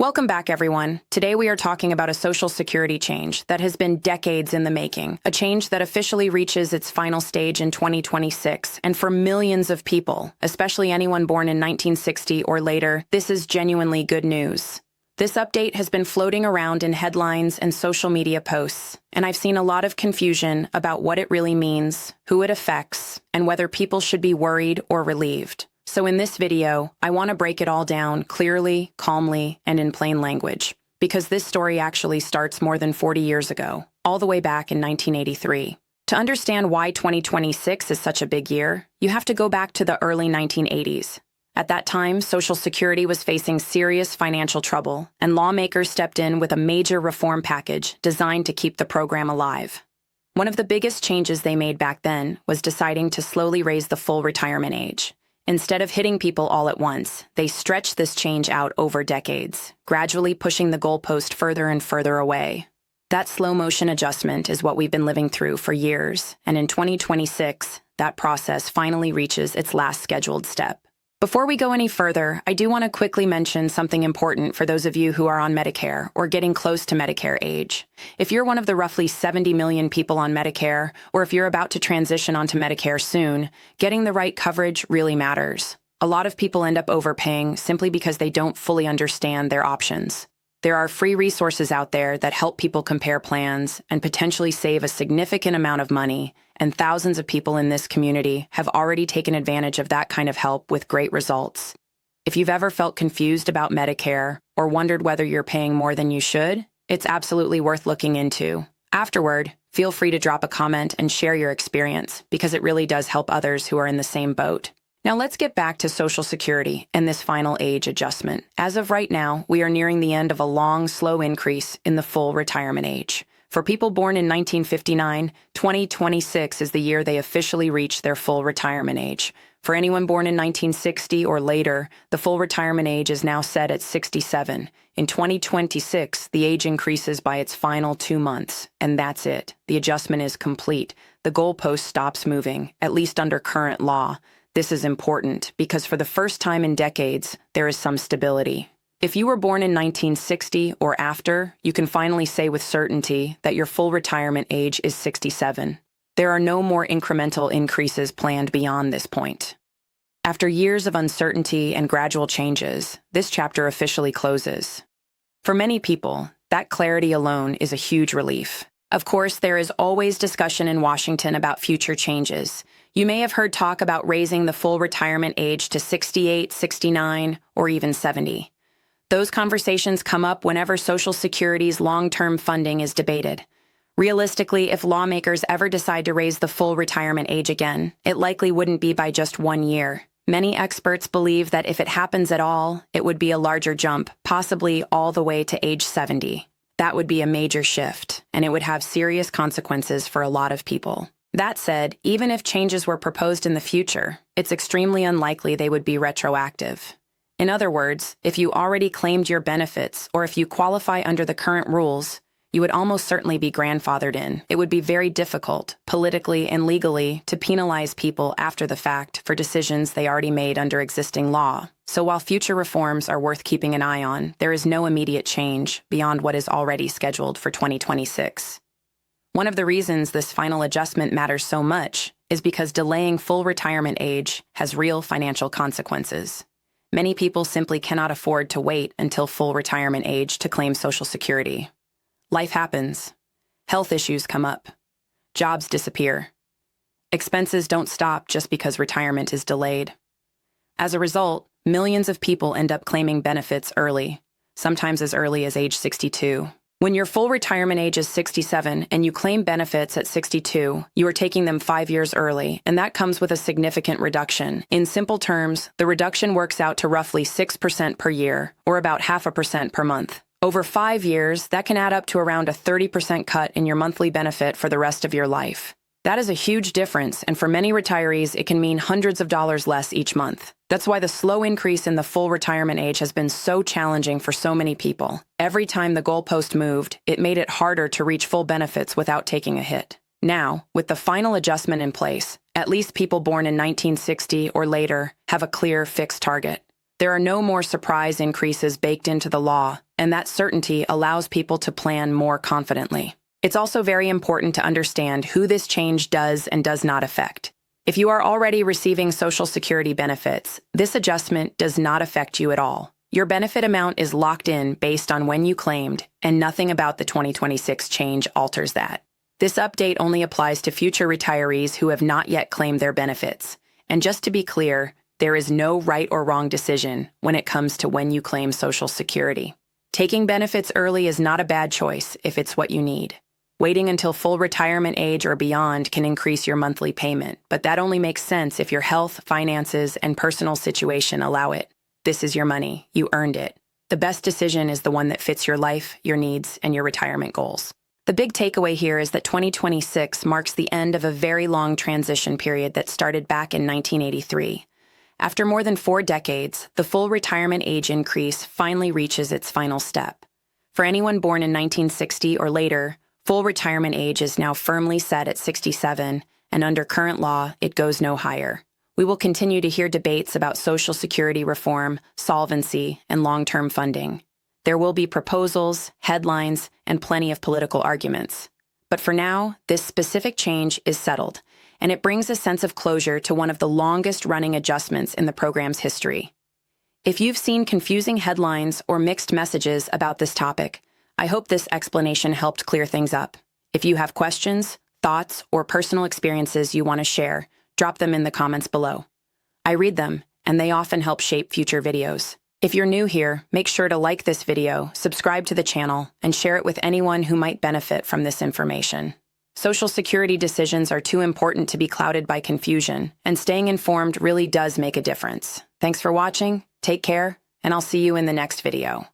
Welcome back, everyone. Today we are talking about a Social Security change that has been decades in the making, a change that officially reaches its final stage in 2026. And for millions of people, especially anyone born in 1960 or later, this is genuinely good news. This update has been floating around in headlines and social media posts, and I've seen a lot of confusion about what it really means, who it affects, and whether people should be worried or relieved. So in this video, I want to break it all down clearly, calmly, and in plain language, because this story actually starts more than 40 years ago, all the way back in 1983. To understand why 2026 is such a big year, you have to go back to the early 1980s. At that time, Social Security was facing serious financial trouble, and lawmakers stepped in with a major reform package designed to keep the program alive. One of the biggest changes they made back then was deciding to slowly raise the full retirement age. Instead of hitting people all at once, they stretched this change out over decades, gradually pushing the goalpost further and further away. That slow-motion adjustment is what we've been living through for years, and in 2026, that process finally reaches its last scheduled step. Before we go any further, I do want to quickly mention something important for those of you who are on Medicare or getting close to Medicare age. If you're one of the roughly 70 million people on Medicare, or if you're about to transition onto Medicare soon, getting the right coverage really matters. A lot of people end up overpaying simply because they don't fully understand their options. There are free resources out there that help people compare plans and potentially save a significant amount of money, and thousands of people in this community have already taken advantage of that kind of help with great results. If you've ever felt confused about Medicare or wondered whether you're paying more than you should, it's absolutely worth looking into. Afterward, feel free to drop a comment and share your experience, because it really does help others who are in the same boat. Now let's get back to Social Security and this final age adjustment. As of right now, we are nearing the end of a long, slow increase in the full retirement age. For people born in 1959, 2026 is the year they officially reach their full retirement age. For anyone born in 1960 or later, the full retirement age is now set at 67. In 2026, the age increases by its final 2 months, and that's it. The adjustment is complete. The goalpost stops moving, at least under current law. This is important because for the first time in decades, there is some stability. If you were born in 1960 or after, you can finally say with certainty that your full retirement age is 67. There are no more incremental increases planned beyond this point. After years of uncertainty and gradual changes, this chapter officially closes. For many people, that clarity alone is a huge relief. Of course, there is always discussion in Washington about future changes. You may have heard talk about raising the full retirement age to 68, 69, or even 70. Those conversations come up whenever Social Security's long-term funding is debated. Realistically, if lawmakers ever decide to raise the full retirement age again, it likely wouldn't be by just 1 year. Many experts believe that if it happens at all, it would be a larger jump, possibly all the way to age 70. That would be a major shift, and it would have serious consequences for a lot of people. That said, even if changes were proposed in the future, it's extremely unlikely they would be retroactive. In other words, if you already claimed your benefits or if you qualify under the current rules, you would almost certainly be grandfathered in. It would be very difficult, politically and legally, to penalize people after the fact for decisions they already made under existing law. So while future reforms are worth keeping an eye on, there is no immediate change beyond what is already scheduled for 2026. One of the reasons this final adjustment matters so much is because delaying full retirement age has real financial consequences. Many people simply cannot afford to wait until full retirement age to claim Social Security. Life happens. Health issues come up. Jobs disappear. Expenses don't stop just because retirement is delayed. As a result, millions of people end up claiming benefits early, sometimes as early as age 62. When your full retirement age is 67 and you claim benefits at 62, you are taking them 5 years early, and that comes with a significant reduction. In simple terms, the reduction works out to roughly 6% per year, or about 0.5% per month. Over 5 years, that can add up to around a 30% cut in your monthly benefit for the rest of your life. That is a huge difference, and for many retirees, it can mean hundreds of dollars less each month. That's why the slow increase in the full retirement age has been so challenging for so many people. Every time the goalpost moved, it made it harder to reach full benefits without taking a hit. Now, with the final adjustment in place, at least people born in 1960 or later have a clear, fixed target. There are no more surprise increases baked into the law, and that certainty allows people to plan more confidently. It's also very important to understand who this change does and does not affect. If you are already receiving Social Security benefits, this adjustment does not affect you at all. Your benefit amount is locked in based on when you claimed, and nothing about the 2026 change alters that. This update only applies to future retirees who have not yet claimed their benefits. And just to be clear, there is no right or wrong decision when it comes to when you claim Social Security. Taking benefits early is not a bad choice if it's what you need. Waiting until full retirement age or beyond can increase your monthly payment, but that only makes sense if your health, finances, and personal situation allow it. This is your money. You earned it. The best decision is the one that fits your life, your needs, and your retirement goals. The big takeaway here is that 2026 marks the end of a very long transition period that started back in 1983. After more than 4 decades, the full retirement age increase finally reaches its final step. For anyone born in 1960 or later, full retirement age is now firmly set at 67, and under current law, it goes no higher. We will continue to hear debates about Social Security reform, solvency, and long-term funding. There will be proposals, headlines, and plenty of political arguments. But for now, this specific change is settled, and it brings a sense of closure to one of the longest-running adjustments in the program's history. If you've seen confusing headlines or mixed messages about this topic, I hope this explanation helped clear things up. If you have questions, thoughts, or personal experiences you want to share, drop them in the comments below. I read them, and they often help shape future videos. If you're new here, make sure to like this video, subscribe to the channel, and share it with anyone who might benefit from this information. Social Security decisions are too important to be clouded by confusion, and staying informed really does make a difference. Thanks for watching, take care, and I'll see you in the next video.